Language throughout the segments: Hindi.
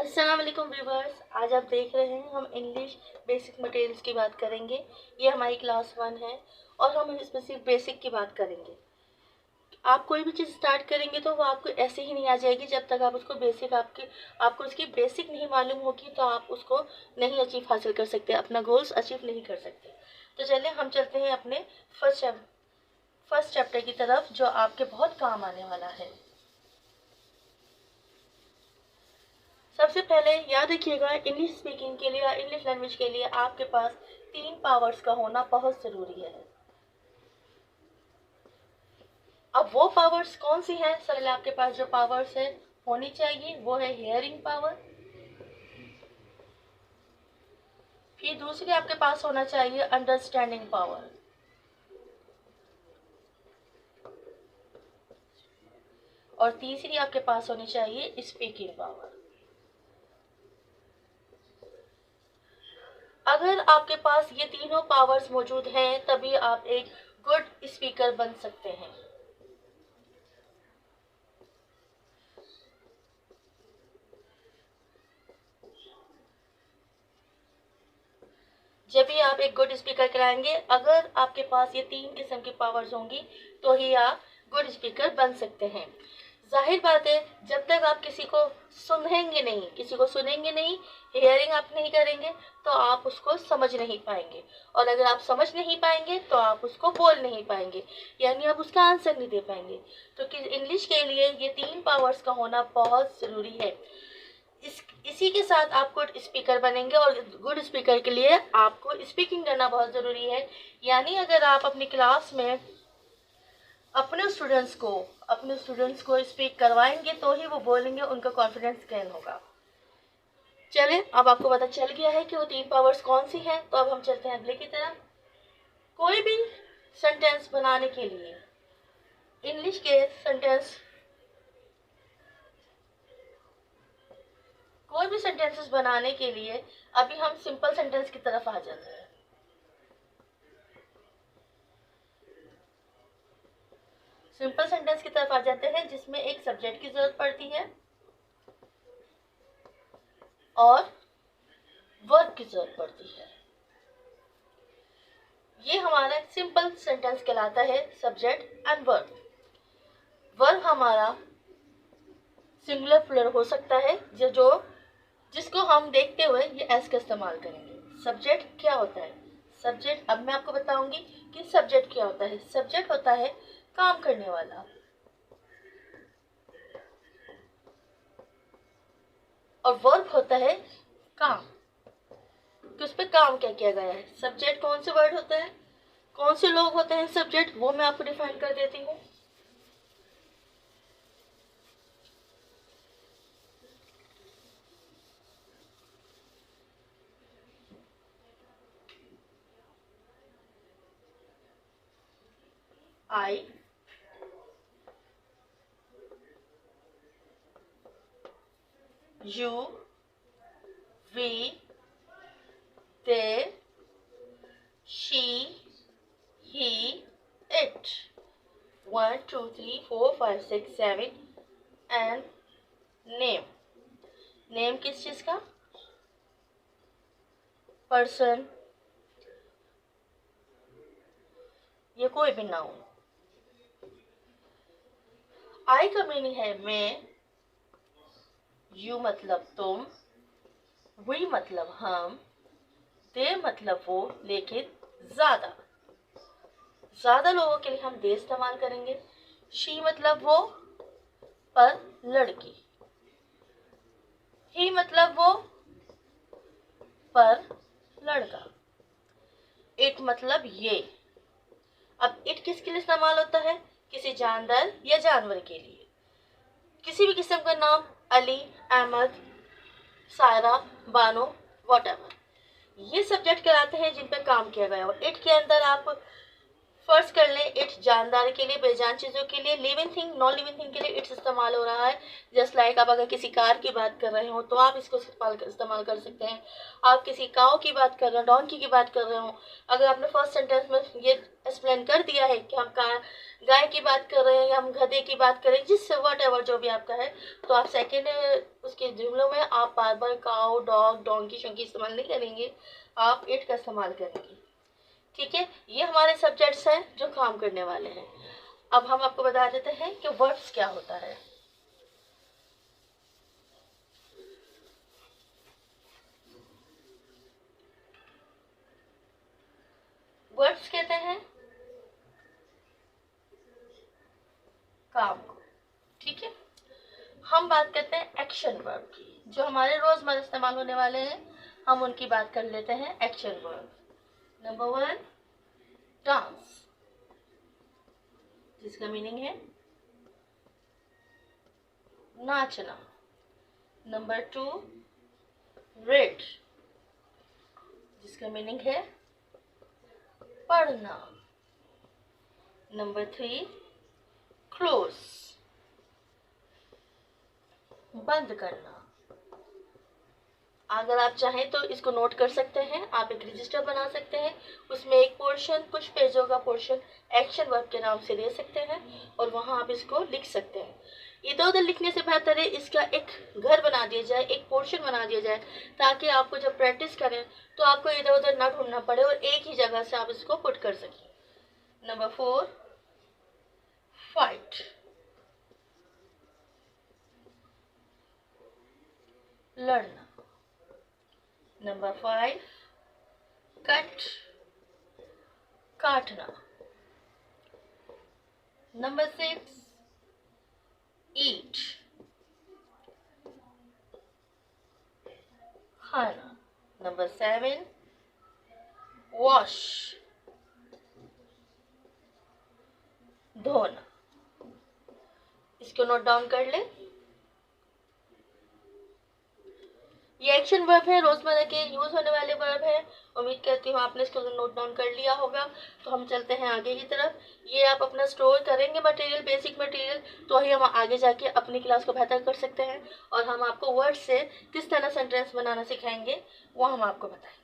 अस्सलाम वालेकुम व्यूवर्स। आज आप देख रहे हैं हम इंग्लिश बेसिक मटेरियल्स की बात करेंगे। ये हमारी क्लास 1 है और हम इसमें सिर्फ बेसिक की बात करेंगे। आप कोई भी चीज़ स्टार्ट करेंगे तो वो आपको ऐसे ही नहीं आ जाएगी जब तक आप उसको आपको उसकी बेसिक नहीं मालूम होगी, तो आप उसको नहीं अचीव हासिल कर सकते, अपना गोल्स अचीव नहीं कर सकते। तो चलिए हम चलते हैं अपने फर्स्ट चैप्टर की तरफ, जो आपके बहुत काम आने वाला है। सबसे पहले याद रखिएगा, इंग्लिश स्पीकिंग के लिए या इंग्लिश लैंग्वेज के लिए आपके पास 3 पावर्स का होना बहुत ज़रूरी है। अब वो पावर्स कौन सी हैं? पहले आपके पास जो पावर्स है होनी चाहिए वो है हियरिंग पावर। फिर दूसरी आपके पास होना चाहिए अंडरस्टैंडिंग पावर। और तीसरी आपके पास होनी चाहिए स्पीकिंग पावर। अगर आपके पास ये तीनों पावर्स मौजूद हैं तभी आप एक गुड स्पीकर बन सकते हैं। जब भी आप एक गुड स्पीकर कराएंगे, अगर आपके पास ये 3 किस्म की पावर्स होंगी तो ही आप गुड स्पीकर बन सकते हैं। जाहिर बात है, जब तक आप किसी को सुनेंगे नहीं, हियरिंग आप नहीं करेंगे, तो आप उसको समझ नहीं पाएंगे। और अगर आप समझ नहीं पाएंगे तो आप उसको बोल नहीं पाएंगे, यानी आप उसका आंसर नहीं दे पाएंगे। तो इंग्लिश के लिए ये 3 पावर्स का होना बहुत ज़रूरी है। इसी के साथ आप गुड स्पीकर बनेंगे, और गुड स्पीकर के लिए आपको स्पीकिंग करना बहुत ज़रूरी है। यानी अगर आप अपनी क्लास में अपने स्टूडेंट्स को स्पीक करवाएंगे तो ही वो बोलेंगे, उनका कॉन्फिडेंस गेन होगा। चलें, अब आपको पता चल गया है कि वो 3 पावर्स कौन सी हैं, तो अब हम चलते हैं अगले की तरफ। कोई भी सेंटेंस बनाने के लिए इंग्लिश के सेंटेंस कोई भी सेंटेंसेस बनाने के लिए अभी हम सिंपल सेंटेंस की तरफ आ जाते हैं। सिंपल सेंटेंस की तरफ आ जाते हैं जिसमें एक सब्जेक्ट की जरूरत पड़ती है और वर्ब की जरूरत पड़ती है। ये हमारा सिंपल सेंटेंस कहलाता है, सब्जेक्ट एंड वर्ब। वर्ब हमारा सिंगुलर प्लुरल हो सकता है, जिसको हम देखते हुए ये एस का इस्तेमाल करेंगे। सब्जेक्ट क्या होता है? सब्जेक्ट, अब मैं आपको बताऊंगी कि सब्जेक्ट क्या होता है। सब्जेक्ट होता है काम करने वाला, और वर्ब होता है काम, कि उस पर काम क्या किया गया है। सब्जेक्ट कौन से वर्ड होते हैं, कौन से लोग होते हैं सब्जेक्ट, वो मैं आपको डिफाइन कर देती हूँ। I, you, we, they, she, he, it. 1 2 3 4 5 6 7 and name. Name किस चीज का? पर्सन, ये कोई भी नाउन। आई का मीनिंग है मैं, यू मतलब तुम, वी मतलब हम, दे मतलब वो, लेकिन ज्यादा ज्यादा लोगों के लिए हम दे इस्तेमाल करेंगे। शी मतलब वो पर लड़की, ही मतलब वो पर लड़का, इट मतलब ये। अब इट किसके लिए इस्तेमाल होता है? किसी जानदार या जानवर के लिए। किसी भी किस्म का नाम, अली, अहमद, सायरा, बानो, वॉटएवर, ये सब्जेक्ट कहलाते हैं जिन पर काम किया गया हो। इट के अंदर आप फर्स्ट कर लें, इट जानदार के लिए, बेजान चीज़ों के लिए। Living thing, non living thing के लिए इट्स इस्तेमाल हो रहा है। जस्ट लाइक आप अगर किसी कार की बात कर रहे हो तो आप इसको इस्तेमाल कर सकते हैं। आप किसी काऊ की बात कर रहे हो, डोंकी की बात कर रहे हो, अगर आपने फर्स्ट सेंटेंस में ये एक्सप्लेन कर दिया है कि हम गाय की बात कर रहे हैं या हम गधे की बात करें, जिससे वट एवर जो भी आपका है, तो आप सेकेंड उसके जुमलों में आप बार बार काऊ, डॉग, डोंकी शंकी इस्तेमाल नहीं करेंगे, आप इट का इस्तेमाल करेंगे। ठीक है, ये हमारे सब्जेक्ट्स हैं जो काम करने वाले हैं। अब हम आपको बता देते हैं कि वर्ब्स क्या होता है। वर्ब्स कहते हैं काम को। ठीक है, हम बात करते हैं एक्शन वर्ब की, जो हमारे रोजमर्रा इस्तेमाल होने वाले हैं, हम उनकी बात कर लेते हैं। एक्शन वर्ब नंबर 1, डांस, जिसका मीनिंग है नाचना। नंबर 2, रीड, जिसका मीनिंग है पढ़ना। नंबर 3, क्लोज, बंद करना। अगर आप चाहें तो इसको नोट कर सकते हैं, आप एक रजिस्टर बना सकते हैं, उसमें एक पोर्शन, कुछ पेजों का पोर्शन एक्शन वर्ब के नाम से ले सकते हैं और वहां आप इसको लिख सकते हैं। इधर उधर लिखने से बेहतर है इसका एक घर बना दिया जाए, एक पोर्शन बना दिया जाए, ताकि आपको जब प्रैक्टिस करें तो आपको इधर उधर ना ढूंढना पड़े और एक ही जगह से आप इसको पुट कर सकें। नंबर 4, फाइट, लड़ना। नंबर 5, कट, काटना। नंबर 6, ईट, खाना। नंबर 7, वॉश, धोना। इसको नोट डाउन कर ले। ये एक्शन वर्ब है, रोजमर्रा के यूज होने वाले वर्ब है। उम्मीद करती हूँ आपने इसको नोट डाउन कर लिया होगा। तो हम चलते हैं आगे की तरफ। ये आप अपना स्टोर करेंगे मटेरियल, बेसिक मटेरियल, तो ही हम आगे जाके अपनी क्लास को बेहतर कर सकते हैं और हम आपको वर्ड से किस तरह सेंटेंस बनाना सिखाएंगे वो हम आपको बताएंगे।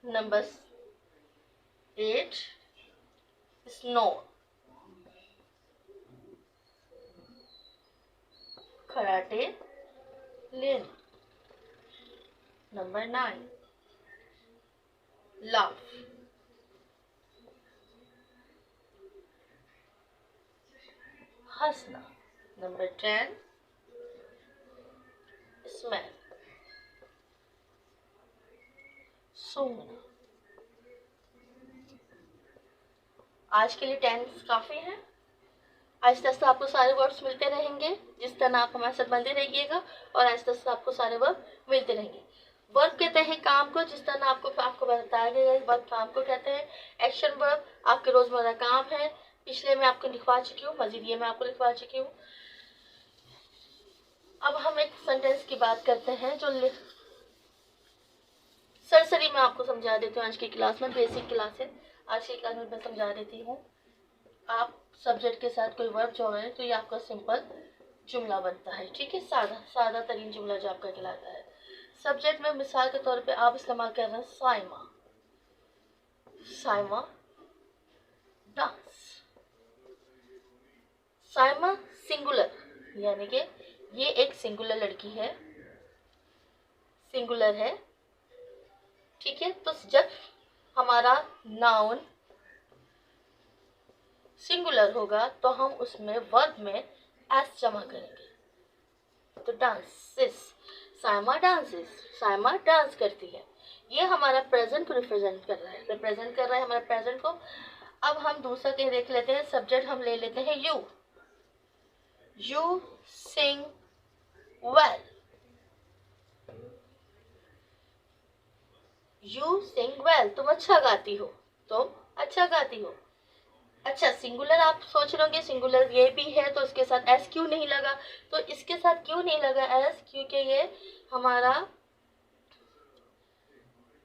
नंबर 8, स्नो, खराटे लेना। नंबर 9, लाफ, हंसना। नंबर 10, स्मेल, सूंघना। आज के लिए 10 काफी है। आहिस्ता आहिस्ता आपको सारे वर्ड्स मिलते रहेंगे, जिस तरह आप हमारे साथ बंधे रहिएगा और आहिस्ता आहिस्ता आपको सारे वर्ड मिलते रहेंगे। वर्ब कहते हैं काम को, जिस तरह आपको बताया गया है, वर्ब काम को कहते हैं। एक्शन वर्ब आपके रोजमर्रा काम है, पिछले में आपको लिखवा चुकी हूँ, मजीद ये मैं आपको लिखवा चुकी हूँ। अब हम एक सेंटेंस की बात करते हैं जो सरसरी में आपको समझा देती हूँ। आज की क्लास में बेसिक क्लास है, आज की क्लास में मैं समझा देती हूँ। आप सब्जेक्ट के साथ कोई वर्ब जोड़ रहे हैं तो ये आपका सिंपल जुमला बनता है। ठीक है, सादा तरीन जुमला जो आपका कहलाता है। सब्जेक्ट में मिसाल के तौर पे आप इस्तेमाल कर रहे हैं साइमा, साइमा डांस। साइमा सिंगुलर, यानी कि ये एक सिंगुलर लड़की है, सिंगुलर है। ठीक है, तो जब हमारा नाउन सिंगुलर होगा तो हम उसमें वर्ब में एस जमा करेंगे। तो dances, Saima dances, Saima dance करती है। ये हमारा प्रेजेंट को रिप्रेजेंट कर रहा है, रिप्रेजेंट कर रहा है हमारे प्रेजेंट को। अब हम दूसरा कहीं देख लेते हैं। सब्जेक्ट हम ले लेते हैं you, you sing well, you sing well, तुम अच्छा गाती हो, तुम अच्छा गाती हो। अच्छा, सिंगुलर आप सोच रहे होंगे सिंगुलर ये भी है तो इसके साथ एस क्यों नहीं लगा। तो इसके साथ क्यों नहीं लगा एस, क्योंकि ये हमारा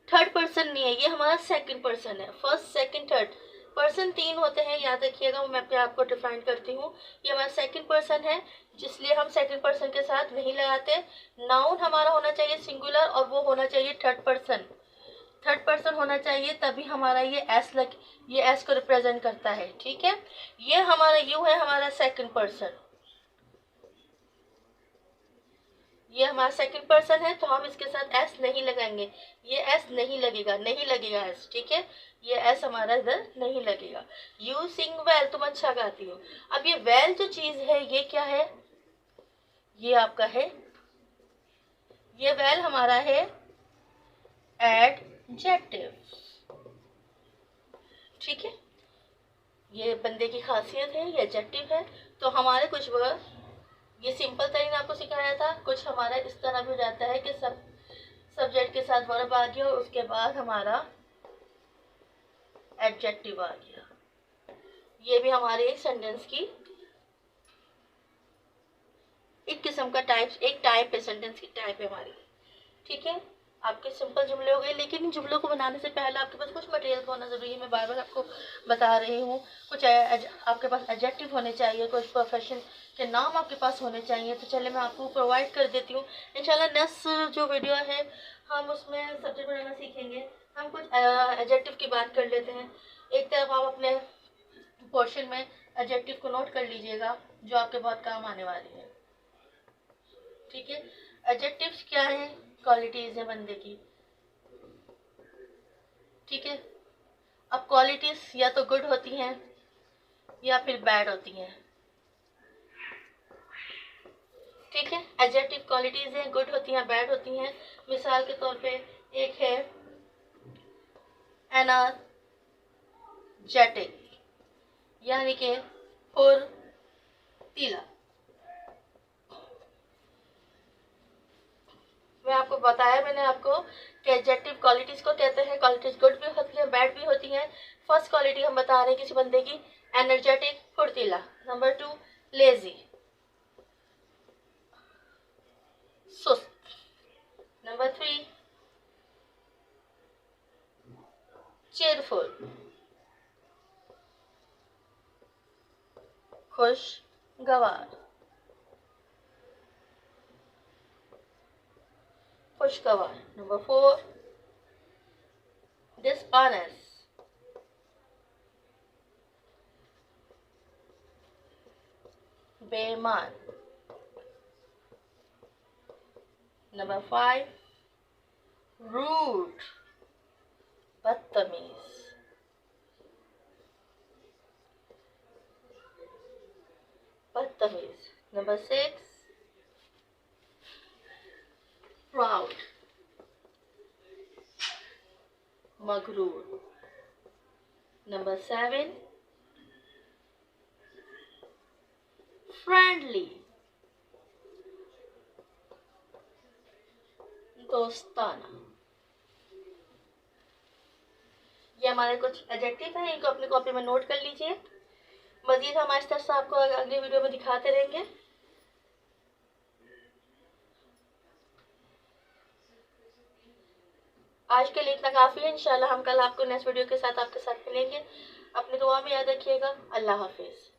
थर्ड पर्सन नहीं है, ये हमारा सेकंड पर्सन है। फर्स्ट सेकंड थर्ड पर्सन तीन होते हैं, याद रखिएगा, मैं अपने आपको डिफाइन करती हूँ। ये हमारा सेकंड पर्सन है, जिसलिए हम सेकंड पर्सन के साथ नहीं लगाते। नाउन हमारा होना चाहिए सिंगुलर और वो होना चाहिए थर्ड पर्सन। थर्ड पर्सन होना चाहिए, तभी हमारा ये एस को रिप्रेजेंट करता है। ठीक है, ये हमारा यू है, हमारा सेकंड पर्सन, ये हमारा सेकंड पर्सन है, तो हम इसके साथ एस नहीं लगाएंगे। ये एस नहीं लगेगा, नहीं लगेगा एस। ठीक है, ये एस हमारा इधर नहीं लगेगा। यू सिंग वेल, तुम अच्छा गाती हो। अब ये वेल जो चीज है ये क्या है, ये आपका है, ये वेल हमारा है एडजेक्टिव। ठीक है, ये बंदे की खासियत है, ये एडजेक्टिव है। तो हमारे कुछ वर्ड, ये सिंपल तरीके आपको सिखाया था, कुछ हमारा इस तरह भी हो जाता है कि सब्जेक्ट के साथ वर्ब आ गया और उसके बाद हमारा एडजेक्टिव आ गया। ये भी हमारे एक सेंटेंस की एक किस्म का एक टाइप है, सेंटेंस की टाइप है हमारी। ठीक है, आपके सिंपल जुमले हो गए, लेकिन इन जुमलों को बनाने से पहले आपके पास कुछ मटेरियल होना जरूरी है। मैं बार बार आपको बता रही हूँ, कुछ आपके पास एडजेक्टिव होने चाहिए, कुछ प्रोफेशन के नाम आपके पास होने चाहिए। तो चलिए मैं आपको प्रोवाइड कर देती हूँ। इंशाल्लाह नेक्स्ट जो वीडियो है हम उसमें सब्जेक्ट बनाना सीखेंगे। हम कुछ एडजेक्टिव की बात कर लेते हैं। एक तरफ आप अपने पोर्शन में एडजेक्टिव को नोट कर लीजिएगा, जो आपके बहुत काम आने वाली है। ठीक है, एडजेक्टिव्स क्या है, क्वालिटीज है बंदे की। ठीक है, अब क्वालिटीज या तो गुड होती हैं या फिर बैड होती हैं। ठीक है, एडजेक्टिव क्वालिटीज हैं, गुड होती हैं, बैड होती हैं। मिसाल के तौर पे एक है एनर्जेटिक, यानी कि फुर्तीला। मैं आपको बताया, मैंने आपको कि एडजेक्टिव क्वालिटीज को कहते हैं। क्वालिटीज गुड भी होती हैं, बैड भी होती हैं। फर्स्ट क्वालिटी हम बता रहे हैं किसी बंदे की, एनर्जेटिक, फुर्तीला। नंबर 2 लेजी, सुस्त। नंबर 3 चेयरफुल, खुशगवार, खुशगवार। नंबर 4 डिसऑनेस्ट, बेईमान। नंबर 5 रूड, बदतमीज। बदतमीज। नंबर 6 प्राउड, मगरूर। नंबर 7 फ्रेंडली, दोस्ताना। ये हमारे कुछ एडजेक्टिव हैं, इनको अपनी कॉपी में नोट कर लीजिए। मजीद हम इस तरह से आपको अगली वीडियो में दिखाते रहेंगे। आज के लिए इतना काफ़ी है। इंशाल्लाह हम कल आपको नेक्स्ट वीडियो के साथ आपके साथ मिलेंगे। अपनी दुआ में याद रखिएगा। अल्लाह हाफिज़।